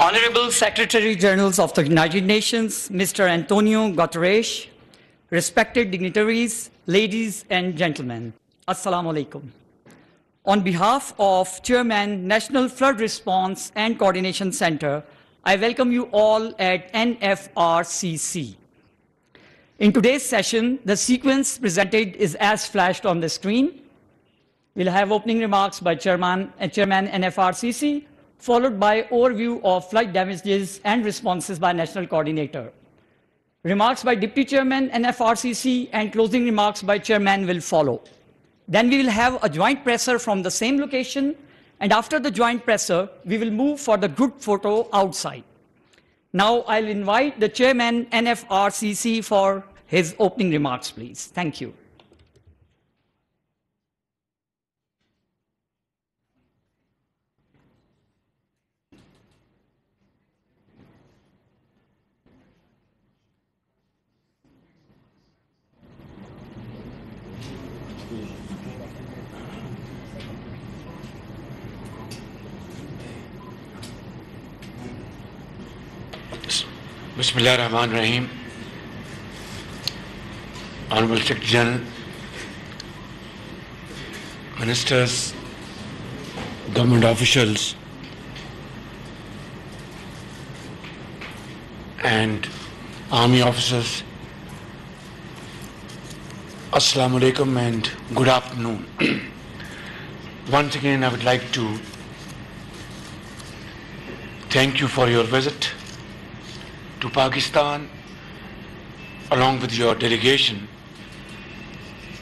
Honorable Secretary Generals of the United Nations, Mr. Antonio Guterres, respected dignitaries, ladies and gentlemen, Assalamu alaikum. On behalf of Chairman, National Flood Response and Coordination Center, I welcome you all at NFRCC. In today's session, the sequence presented is as flashed on the screen. We'll have opening remarks by Chairman NFRCC, followed by overview of flood damages and responses by National Coordinator. Remarks by Deputy Chairman NFRCC and closing remarks by Chairman will follow. Then we will have a joint presser from the same location, and after the joint presser, we will move for the group photo outside. Now I'll invite the Chairman NFRCC for his opening remarks, please. Thank you. Bismillah ar-Rahman ar-Rahim. Honorable Secretary General, Ministers, government officials, and army officers, Assalamu alaikum and good afternoon. Once again, I would like to thank you for your visit to Pakistan along with your delegation,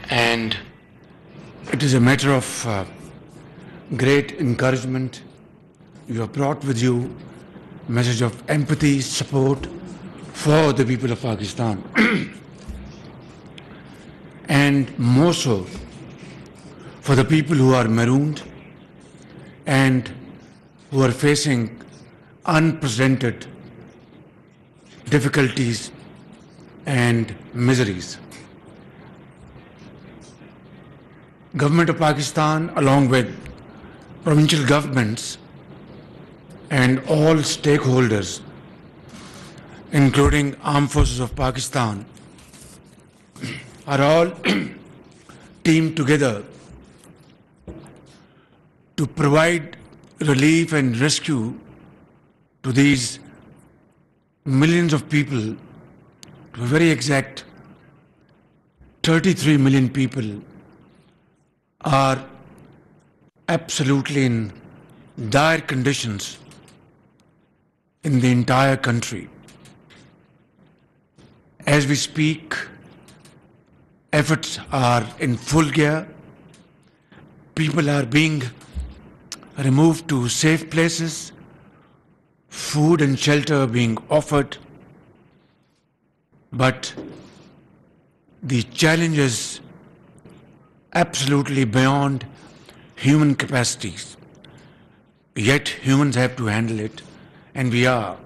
and it is a matter of great encouragement. You have brought with you a message of empathy, support for the people of Pakistan and more so for the people who are marooned and who are facing unprecedented difficulties and miseries. Government of Pakistan, along with provincial governments and all stakeholders, including Armed Forces of Pakistan, are all teamed together to provide relief and rescue to these millions of people, to be very exact, 33 million people are absolutely in dire conditions in the entire country. As we speak, efforts are in full gear. People are being removed to safe places, food and shelter being offered, but the challenge is absolutely beyond human capacities. Yet humans have to handle it, and we are.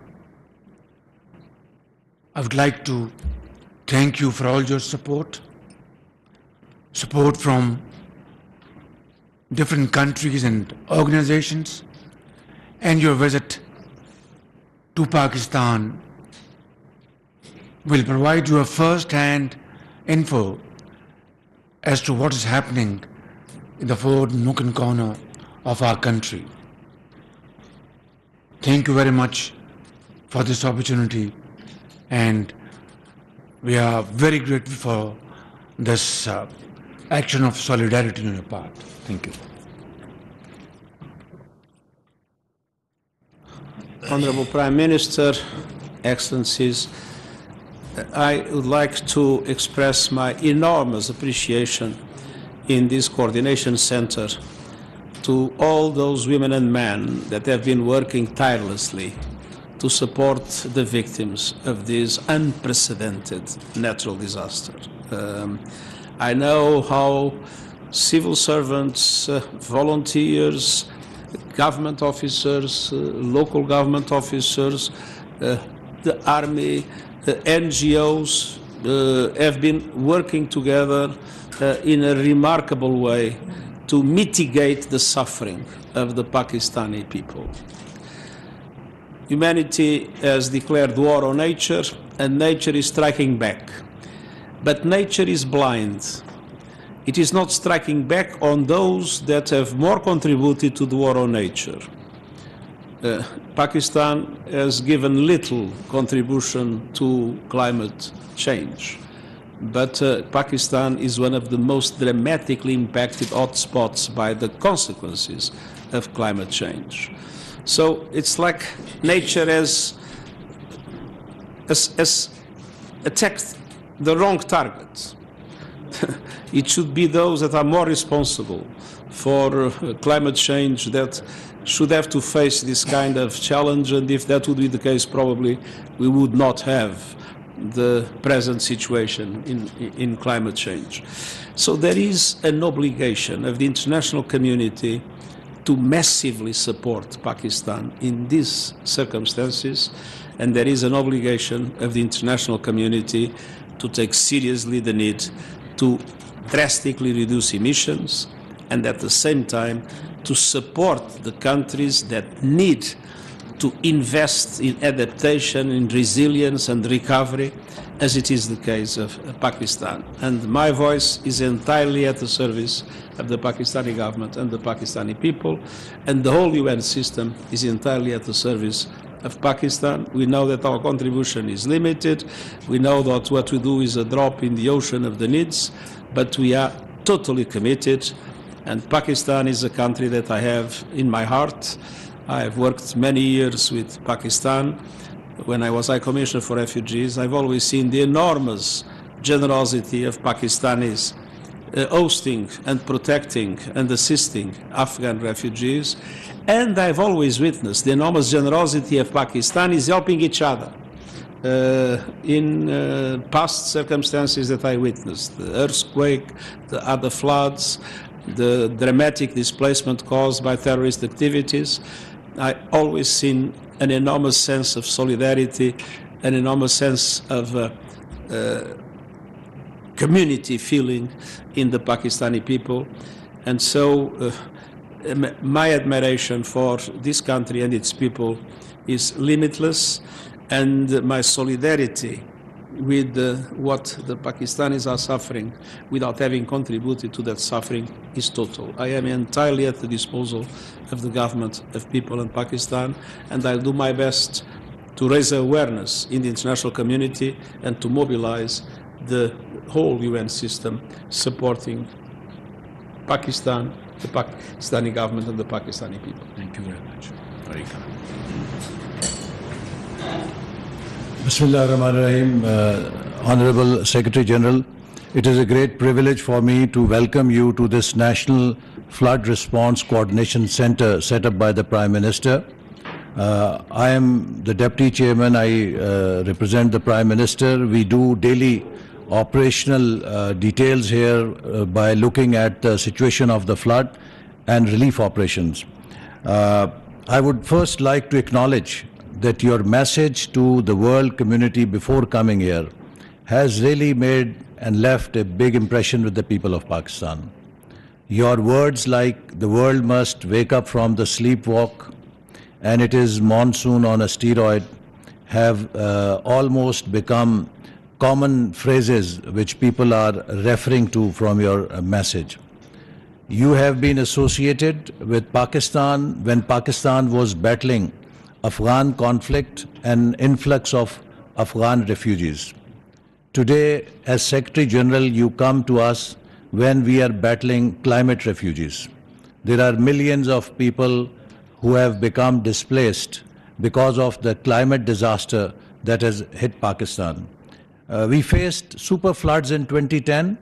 I would like to thank you for all your support from different countries and organizations, and your visit to Pakistan will provide you a first-hand info as to what is happening in the four nook and corner of our country. Thank you very much for this opportunity, and we are very grateful for this action of solidarity on your part. Thank you. Honorable Prime Minister, Excellencies, I would like to express my enormous appreciation in this coordination center to all those women and men that have been working tirelessly to support the victims of this unprecedented natural disaster. I know how civil servants, volunteers, government officers, local government officers, the army, the NGOs have been working together in a remarkable way to mitigate the suffering of the Pakistani people. humanity has declared war on nature, and nature is striking back. But nature is blind. It is not striking back on those that have more contributed to the war on nature. Pakistan has given little contribution to climate change, but Pakistan is one of the most dramatically impacted hotspots by the consequences of climate change. So it's like nature has attacked the wrong target. It should be those that are more responsible for climate change that should have to face this kind of challenge, and if that would be the case, probably we would not have the present situation in climate change. So there is an obligation of the international community to massively support Pakistan in these circumstances, and there is an obligation of the international community to take seriously the need to drastically reduce emissions, and at the same time to support the countries that need to invest in adaptation, in resilience and recovery, as it is the case of Pakistan. And my voice is entirely at the service of the Pakistani government and the Pakistani people, and the whole UN system is entirely at the service of Pakistan. We know that our contribution is limited. We know that what we do is a drop in the ocean of the needs, but we are totally committed. And Pakistan is a country that I have in my heart. I have worked many years with Pakistan. When I was High Commissioner for Refugees, I've always seen the enormous generosity of Pakistanis hosting and protecting and assisting Afghan refugees. And I've always witnessed the enormous generosity of Pakistanis helping each other in past circumstances that I witnessed, the earthquake, the other floods, the dramatic displacement caused by terrorist activities. I always seen an enormous sense of solidarity, an enormous sense of community feeling in the Pakistani people. And so my admiration for this country and its people is limitless, and my solidarity with what the Pakistanis are suffering without having contributed to that suffering is total. I am entirely at the disposal of the government of people in Pakistan, and I'll do my best to raise awareness in the international community and to mobilize the whole UN system supporting Pakistan, the Pakistani government and the Pakistani people. Thank you very much. Very kind. Bismillah ar-Rahman ar-Rahim. Honorable Secretary General, it is a great privilege for me to welcome you to this National Flood Response Coordination Center set up by the Prime Minister. I am the Deputy Chairman. I represent the Prime Minister. We do daily operational details here by looking at the situation of the flood and relief operations. I would first like to acknowledge that your message to the world community before coming here has really made and left a big impression with the people of Pakistan. Your words like the world must wake up from the sleepwalk and it is monsoon on a steroid have almost become common phrases which people are referring to from your message. You have been associated with Pakistan when Pakistan was battling Afghan conflict and influx of Afghan refugees. Today, as Secretary General, you come to us when we are battling climate refugees. There are millions of people who have become displaced because of the climate disaster that has hit Pakistan. We faced super floods in 2010,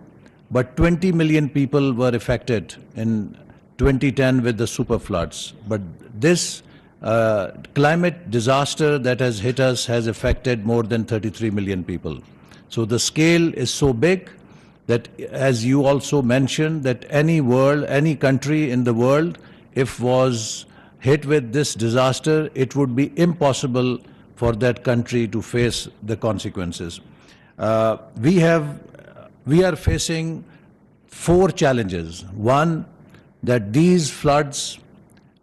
but 20 million people were affected in 2010 with the super floods. But this climate disaster that has hit us has affected more than 33 million people. So the scale is so big that, as you also mentioned, that any country in the world, if was hit with this disaster, it would be impossible for that country to face the consequences. We are facing 4 challenges. One, that these floods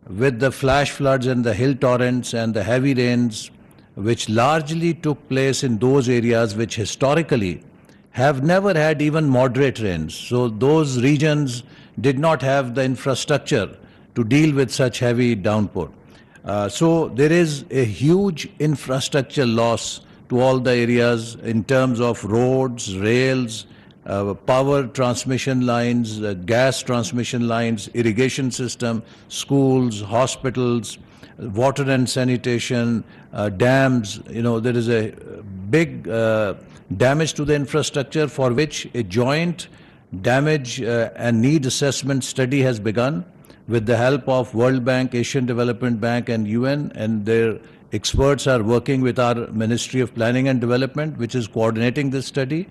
with the flash floods and the hill torrents and the heavy rains, which largely took place in those areas which historically have never had even moderate rains. So those regions did not have the infrastructure to deal with such heavy downpour. So there is a huge infrastructure loss to all the areas in terms of roads, rails, power transmission lines, gas transmission lines, irrigation system, schools, hospitals, water and sanitation, dams. You know, there is a big damage to the infrastructure for which a joint damage and need assessment study has begun with the help of World Bank, Asian Development Bank and UN, and their experts are working with our Ministry of Planning and Development, which is coordinating this study.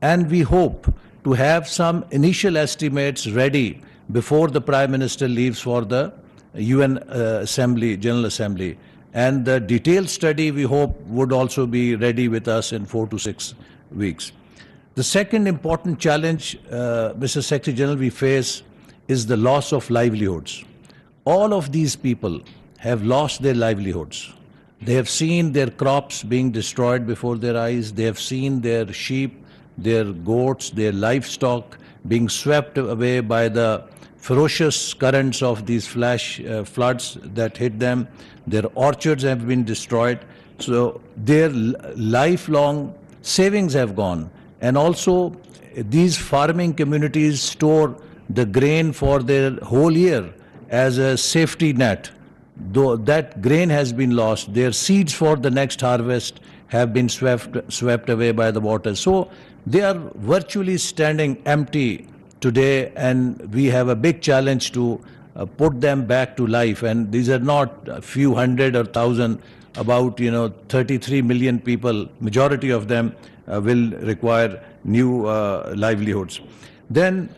And we hope to have some initial estimates ready before the Prime Minister leaves for the UN General Assembly. And the detailed study, we hope, would also be ready with us in 4 to 6 weeks. The second important challenge, Mr. Secretary General, we face is the loss of livelihoods. All of these people have lost their livelihoods. They have seen their crops being destroyed before their eyes. They have seen their sheep, their goats, their livestock being swept away by the ferocious currents of these flash floods that hit them. Their orchards have been destroyed. So their lifelong savings have gone. And also these farming communities store the grain for their whole year as a safety net. Though that grain has been lost, their seeds for the next harvest have been swept away by the water. So they are virtually standing empty today, and we have a big challenge to put them back to life. And these are not a few hundred or thousand, about 33 million people. Majority of them will require new livelihoods. Then,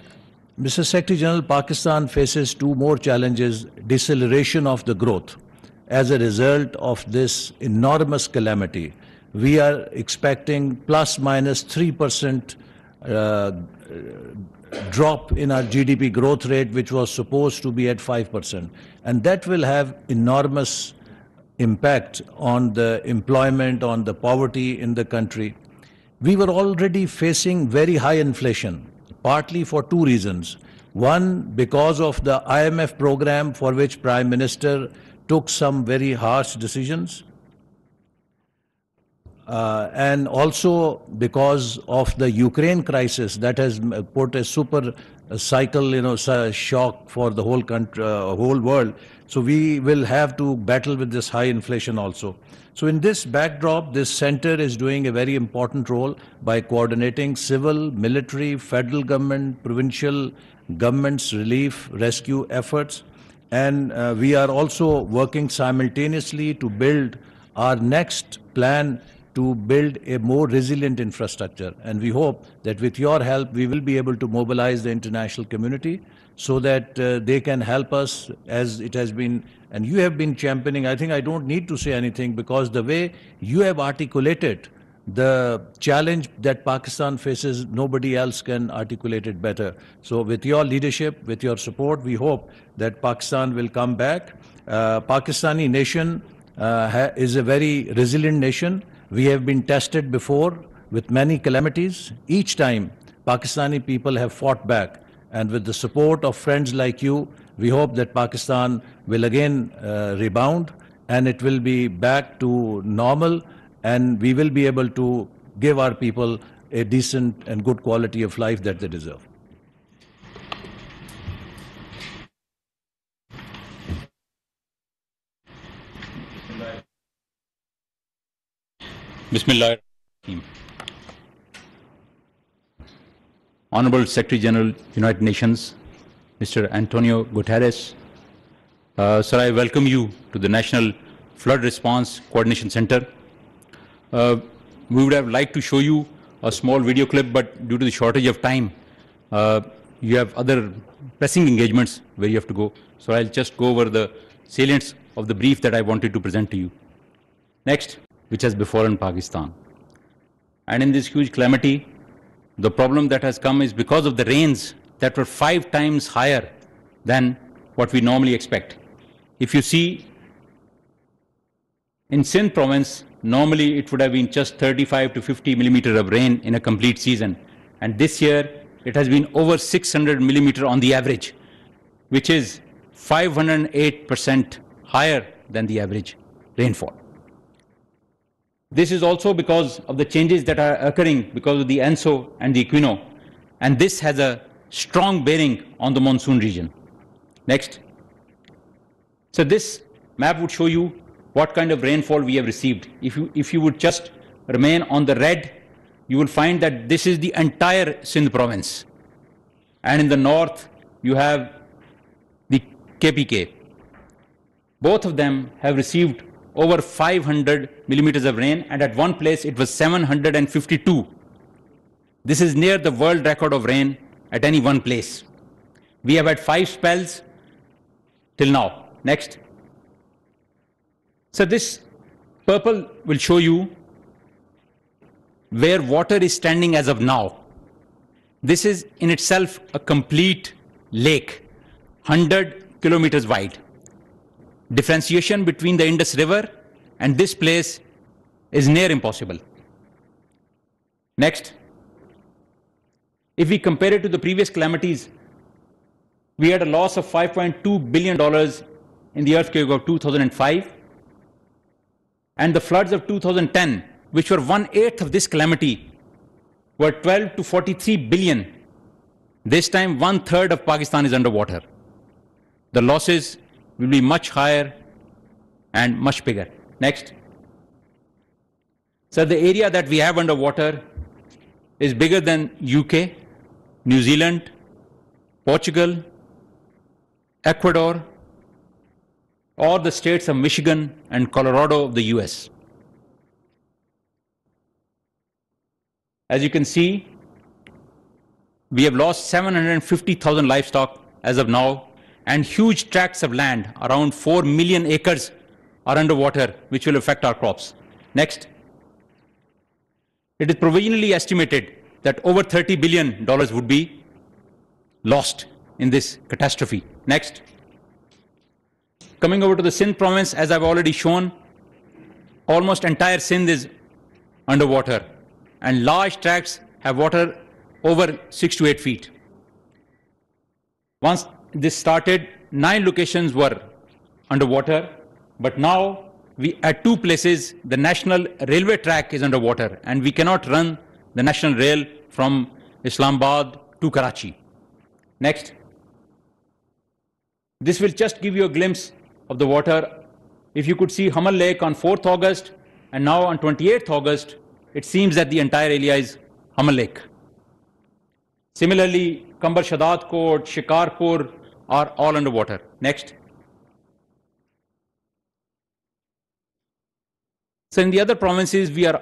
Mr. Secretary General, Pakistan faces two more challenges: deceleration of the growth as a result of this enormous calamity. We are expecting plus minus 3% drop in our GDP growth rate, which was supposed to be at 5%. And that will have enormous impact on the employment, on the poverty in the country. We were already facing very high inflation, partly for two reasons. One, because of the IMF program, for which Prime Minister took some very harsh decisions. And also because of the Ukraine crisis that has put a super cycle, shock for the whole country, whole world. So we will have to battle with this high inflation also. So in this backdrop, this center is doing a very important role by coordinating civil, military, federal government, provincial governments' relief, rescue efforts. And we are also working simultaneously to build our next plan to build a more resilient infrastructure. And we hope that with your help, we will be able to mobilize the international community so that they can help us, as it has been, and you have been championing. I think I don't need to say anything, because the way you have articulated the challenge that Pakistan faces, nobody else can articulate it better. So with your leadership, with your support, we hope that Pakistan will come back. Pakistani nation is a very resilient nation. We have been tested before with many calamities. Each time, Pakistani people have fought back. And with the support of friends like you, we hope that Pakistan will again rebound, and it will be back to normal, and we will be able to give our people a decent and good quality of life that they deserve. Bismillah. Honorable Secretary General, United Nations, Mr. Antonio Guterres. Sir, I welcome you to the National Flood Response Coordination Center. We would have liked to show you a small video clip, but due to the shortage of time, you have other pressing engagements where you have to go. So I'll just go over the salients of the brief that I wanted to present to you. Next, which has befallen Pakistan. And in this huge calamity, the problem that has come is because of the rains that were 5 times higher than what we normally expect. if you see in Sindh province, normally it would have been just 35 to 50 millimeters of rain in a complete season. And this year, it has been over 600 millimeters on the average, which is 508% higher than the average rainfall. This is also because of the changes that are occurring because of the ENSO and the Equino, and this has a strong bearing on the monsoon region. Next. So this map would show you what kind of rainfall we have received. If you would just remain on the red, you will find that this is the entire Sindh province. And in the north, you have the KPK. Both of them have received over 500 millimeters of rain, and at one place it was 752. This is near the world record of rain at any one place. We have had 5 spells till now. Next. So this purple will show you where water is standing as of now. This is in itself a complete lake, 100 kilometers wide. Differentiation between the Indus River and this place is near impossible. Next. If we compare it to the previous calamities, we had a loss of $5.2 billion in the earthquake of 2005. And the floods of 2010, which were 1/8 of this calamity, were 12 to 43 billion. This time, 1/3 of Pakistan is underwater. The losses will be much higher and much bigger. Next. So the area that we have underwater is bigger than UK, New Zealand, Portugal, Ecuador, or the states of Michigan and Colorado of the US. As you can see, we have lost 750,000 livestock as of now, and huge tracts of land, around 4 million acres, are underwater, which will affect our crops. Next. It is provisionally estimated that over $30 billion would be lost in this catastrophe. Next. Coming over to the Sindh province, as I've already shown, almost entire Sindh is underwater, and large tracts have water over 6 to 8 feet. Once this started, 9 locations were underwater, but now at 2 places the national railway track is underwater, and we cannot run the national rail from Islamabad to Karachi. Next. This will just give you a glimpse of the water. If you could see Hamal Lake on 4th August and now on 28th August, it seems that the entire area is Hamal Lake. Similarly, Kambar Shadat Kot, Shikarpur are all underwater. Next. So in the other provinces, we are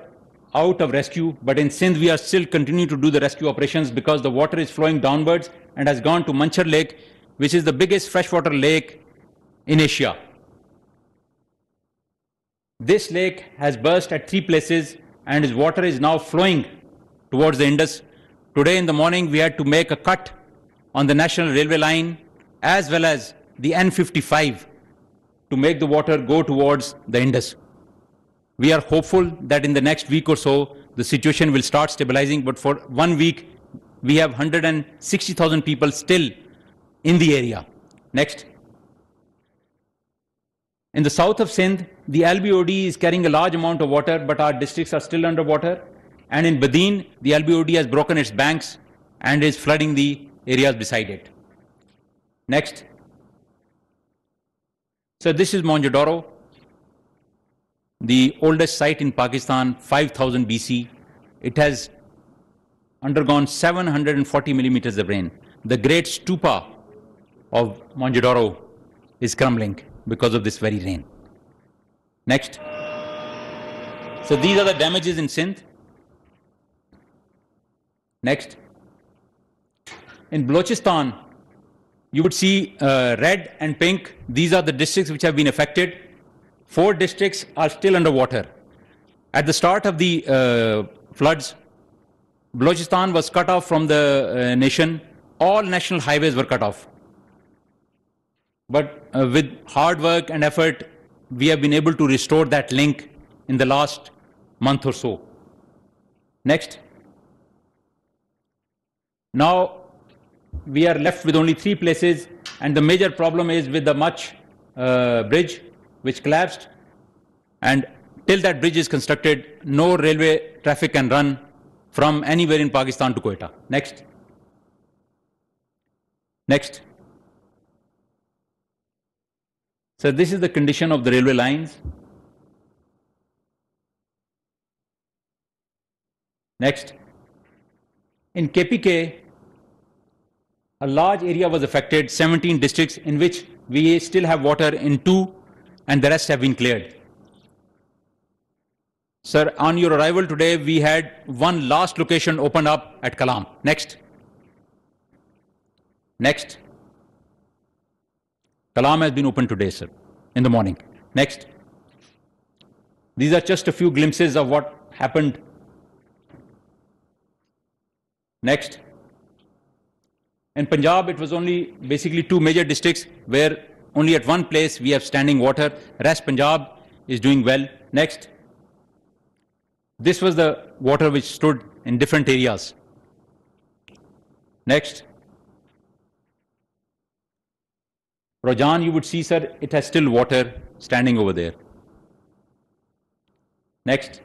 out of rescue, but in Sindh, we are still continuing to do the rescue operations because the water is flowing downwards and has gone to Manchar Lake, which is the biggest freshwater lake in Asia. This lake has burst at 3 places and its water is now flowing towards the Indus. Today in the morning, we had to make a cut on the national railway line as well as the N55 to make the water go towards the Indus. We are hopeful that in the next week or so, the situation will start stabilizing, but for 1 week, we have 160,000 people still in the area. Next. In the south of Sindh, the LBOD is carrying a large amount of water, but our districts are still underwater. And in Badin, the LBOD has broken its banks and is flooding the areas beside it. Next. So this is Mohenjo-daro, the oldest site in Pakistan, 5000 BC. It has undergone 740 millimeters of rain. The great stupa of Mohenjo-daro is crumbling because of this very rain. Next. So these are the damages in Sindh. Next. In Balochistan, you would see red and pink. These are the districts which have been affected. 4 districts are still underwater. At the start of the floods, Balochistan was cut off from the nation. All national highways were cut off. But with hard work and effort, we have been able to restore that link in the last month or so. Next. Now, we are left with only 3 places, and the major problem is with the Mach bridge, which collapsed, and till that bridge is constructed, no railway traffic can run from anywhere in Pakistan to Quetta. Next. Next. So this is the condition of the railway lines. Next. In KPK, a large area was affected, 17 districts, in which we still have water in 2, and the rest have been cleared. Sir, on your arrival today, we had one last location opened up at Kalam. Next. Next. Kalam has been opened today, sir, in the morning. Next. These are just a few glimpses of what happened. Next. In Punjab, it was only basically 2 major districts where only at one place we have standing water. Rest Punjab is doing well. Next. This was the water which stood in different areas. Next. Rojan, you would see, sir, it has still water standing over there. Next.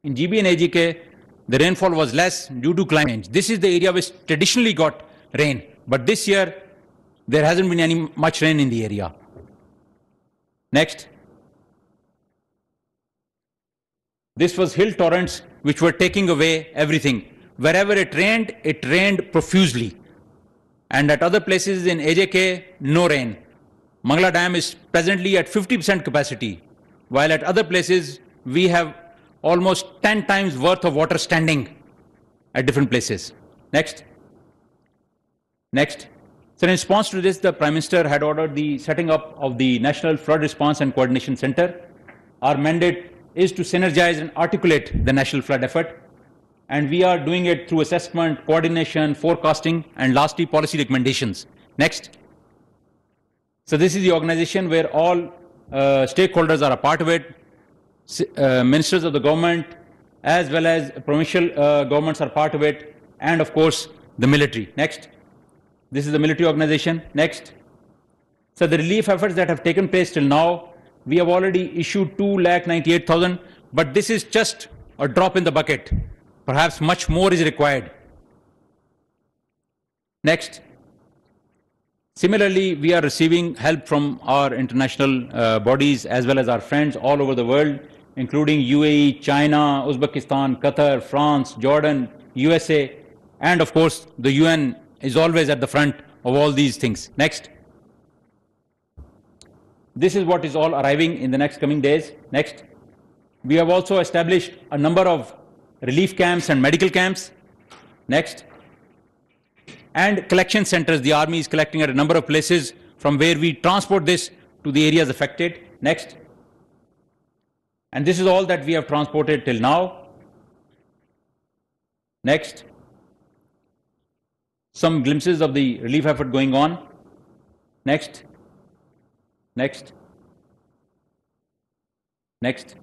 In GB and AGK, the rainfall was less due to climate change. This is the area which traditionally got rain, but this year there hasn't been much rain in the area. Next. This was hill torrents which were taking away everything. Wherever it rained profusely. And at other places in AJK, no rain. Mangla Dam is presently at 50% capacity, while at other places we have almost 10 times worth of water standing at different places. Next. Next. So in response to this, the Prime Minister had ordered the setting up of the National Flood Response and Coordination Center. Our mandate is to synergize and articulate the national flood effort. And we are doing it through assessment, coordination, forecasting, and lastly, policy recommendations. Next. So this is the organization where all stakeholders are a part of it. Ministers of the government, as well as provincial governments are part of it, and of course, the military. Next. This is the military organization. Next. So the relief efforts that have taken place till now, we have already issued 2,98,000, but this is just a drop in the bucket. Perhaps much more is required. Next. Similarly, we are receiving help from our international bodies as well as our friends all over the world, including UAE, China, Uzbekistan, Qatar, France, Jordan, USA, and of course, the UN is always at the front of all these things. Next. This is what is all arriving in the next coming days. Next. We have also established a number of relief camps and medical camps. Next. And collection centers. The army is collecting at a number of places from where we transport this to the areas affected. Next. And this is all that we have transported till now. Next. Some glimpses of the relief effort going on. Next. Next. Next.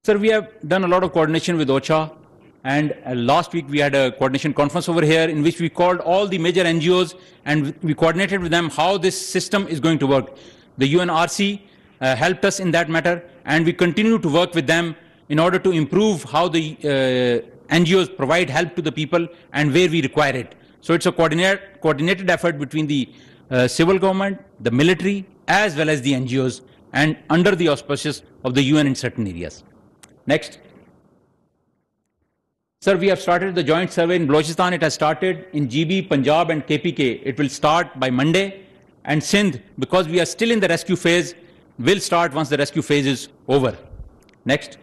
Sir, we have done a lot of coordination with OCHA, and last week we had a coordination conference over here in which we called all the major NGOs and we coordinated with them how this system is going to work. The UNRC helped us in that matter, and we continue to work with them in order to improve how the NGOs provide help to the people and where we require it. So it's a coordinated effort between the civil government, the military, as well as the NGOs, and under the auspices of the UN in certain areas. Next. Sir, we have started the joint survey in Balochistan. It has started in GB, Punjab, and KPK. It will start by Monday. And Sindh, because we are still in the rescue phase, will start once the rescue phase is over. Next.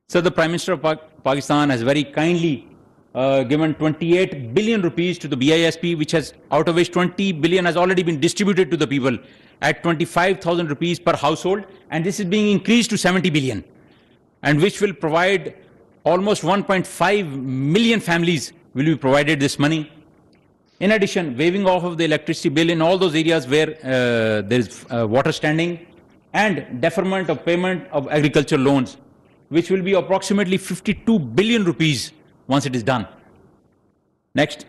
Sir, the Prime Minister of Pakistan has very kindly given 28 billion rupees to the BISP, which has, out of which 20 billion has already been distributed to the people at 25,000 rupees per household, and this is being increased to 70 billion, and which will provide almost 1.5 million families will be provided this money. In addition, waiving off of the electricity bill in all those areas where there is water standing, and deferment of payment of agricultural loans, which will be approximately 52 billion rupees once it is done. Next.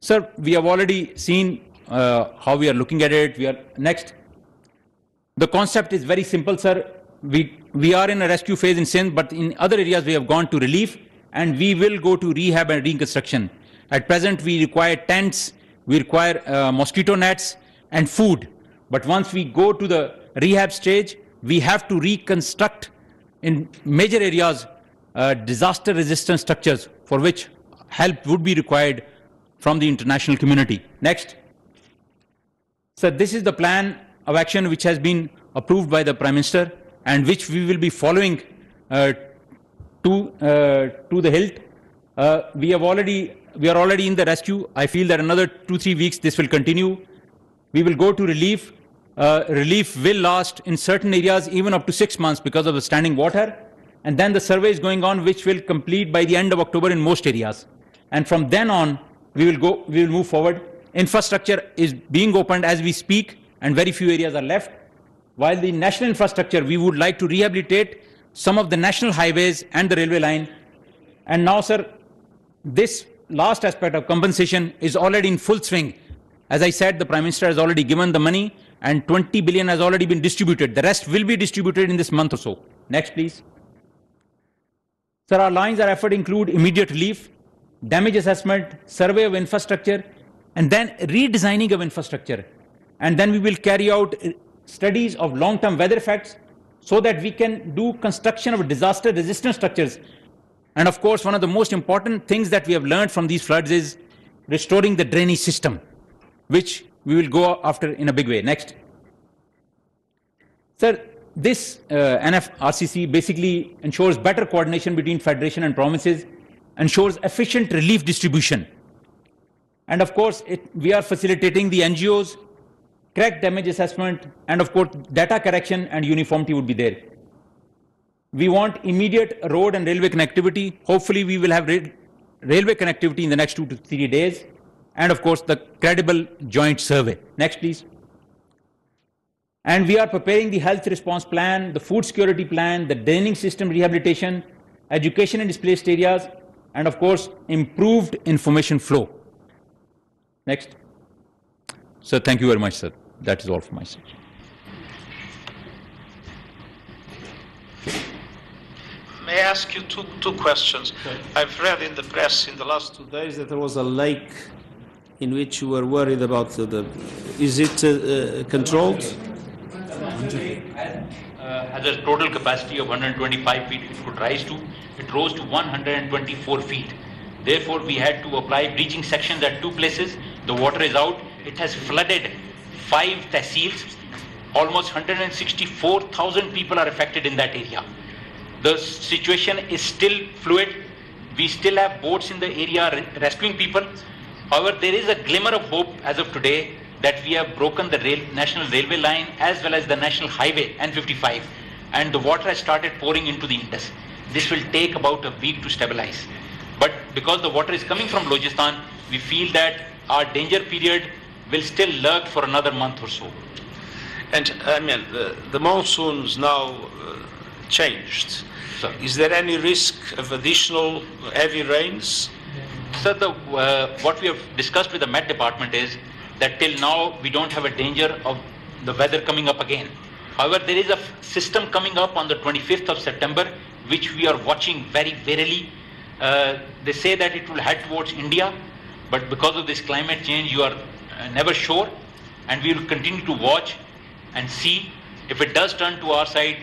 Sir, we have already seen how we are looking at it. Next. The concept is very simple, sir. We are in a rescue phase in Sindh, but in other areas we have gone to relief, and we will go to rehab and reconstruction. At present, we require tents, we require mosquito nets and food. But once we go to the rehab stage, we have to reconstruct in major areas disaster-resistant structures for which help would be required from the international community. Next. So this is the plan of action which has been approved by the Prime Minister and which we will be following to the hilt. We are already in the rescue. I feel that another 2-3 weeks this will continue. We will go to relief. Relief will last in certain areas even up to 6 months because of the standing water. And then the survey is going on, which will complete by the end of October in most areas. And from then on, we will move forward. Infrastructure is being opened as we speak, and very few areas are left. While the national infrastructure, we would like to rehabilitate some of the national highways and the railway line. And now, sir, this last aspect of compensation is already in full swing. As I said, the Prime Minister has already given the money, and 20 billion has already been distributed. The rest will be distributed in this month or so. Next, please. Sir, our lines of effort include immediate relief, damage assessment, survey of infrastructure, and then redesigning of infrastructure. And then we will carry out studies of long-term weather effects so that we can do construction of disaster-resistant structures. And of course, one of the most important things that we have learned from these floods is restoring the drainage system, which we will go after in a big way. Next. Sir, this NFRCC basically ensures better coordination between Federation and provinces, ensures efficient relief distribution. And of course, we are facilitating the NGOs, correct damage assessment, and of course, data correction and uniformity would be there. We want immediate road and railway connectivity. Hopefully, we will have railway connectivity in the next 2 to 3 days. And of course, the credible joint survey. Next, please. And we are preparing the health response plan, the food security plan, the draining system rehabilitation, education in displaced areas, and of course, improved information flow. Next. Sir, thank you very much, sir. That is all from my side. May I ask you two questions? Sure. I've read in the press in the last 2 days that there was a lake in which you were worried about is it controlled? Has a total capacity of 125 feet it could rise to. It rose to 124 feet. Therefore, we had to apply breaching sections at 2 places. The water is out. It has flooded 5 tehsils. Almost 164,000 people are affected in that area. The situation is still fluid. We still have boats in the area rescuing people. However, there is a glimmer of hope as of today that we have broken the national railway line as well as the national highway N55, and the water has started pouring into the Indus. This will take about a week to stabilize. But because the water is coming from Balochistan, we feel that our danger period will still lurk for another month or so. And I mean, the monsoons now changed. Sir. Is there any risk of additional heavy rains? Sir, what we have discussed with the Met Department is that till now we don't have a danger of the weather coming up again. However, there is a system coming up on the 25th of September, which we are watching very warily. They say that it will head towards India, but because of this climate change, you are never sure, and we will continue to watch and see. If it does turn to our side,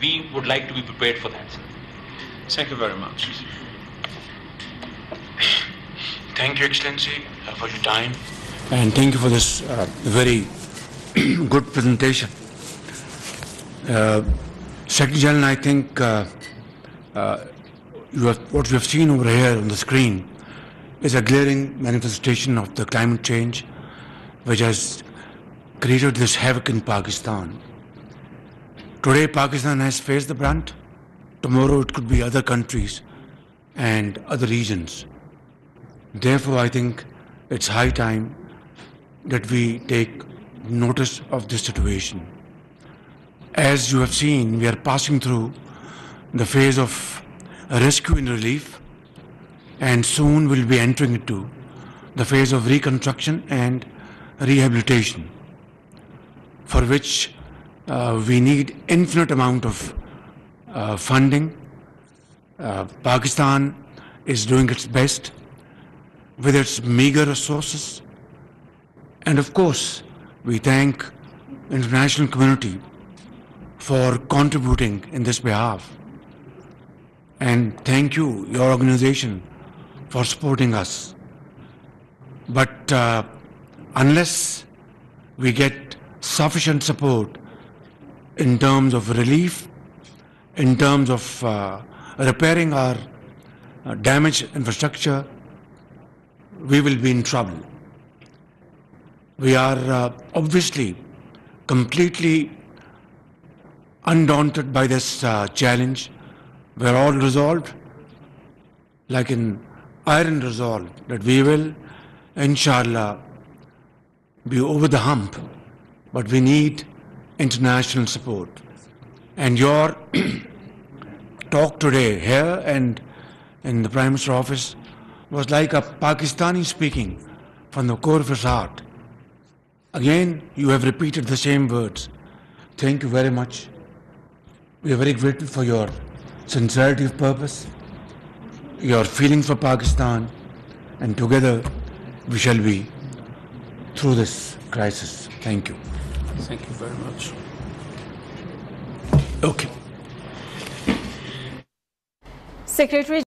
we would like to be prepared for that. Thank you very much. Thank you, Excellency, for your time. And thank you for this very good presentation. Secretary General, I think what we have seen over here on the screen is a glaring manifestation of the climate change which has created this havoc in Pakistan. Today, Pakistan has faced the brunt. Tomorrow, it could be other countries and other regions. Therefore, I think it's high time that we take notice of this situation. As you have seen, we are passing through the phase of rescue and relief, and soon we'll be entering into the phase of reconstruction and rehabilitation, for which we need infinite amount of funding. Pakistan is doing its best with its meager resources, and of course we thank international community for contributing in this behalf, and thank you, your organization, for supporting us. But unless we get sufficient support in terms of relief, in terms of repairing our damaged infrastructure, we will be in trouble. We are obviously completely undaunted by this challenge. We are all resolved, like an iron resolve, that we will, inshallah, be over the hump, but we need international support. And your talk today here and in the Prime Minister's office was like a Pakistani speaking from the core of his heart. Again, you have repeated the same words. Thank you very much. We are very grateful for your sincerity of purpose, your feeling for Pakistan, and together we shall be through this crisis. Thank you. Thank you very much. Okay. Secretary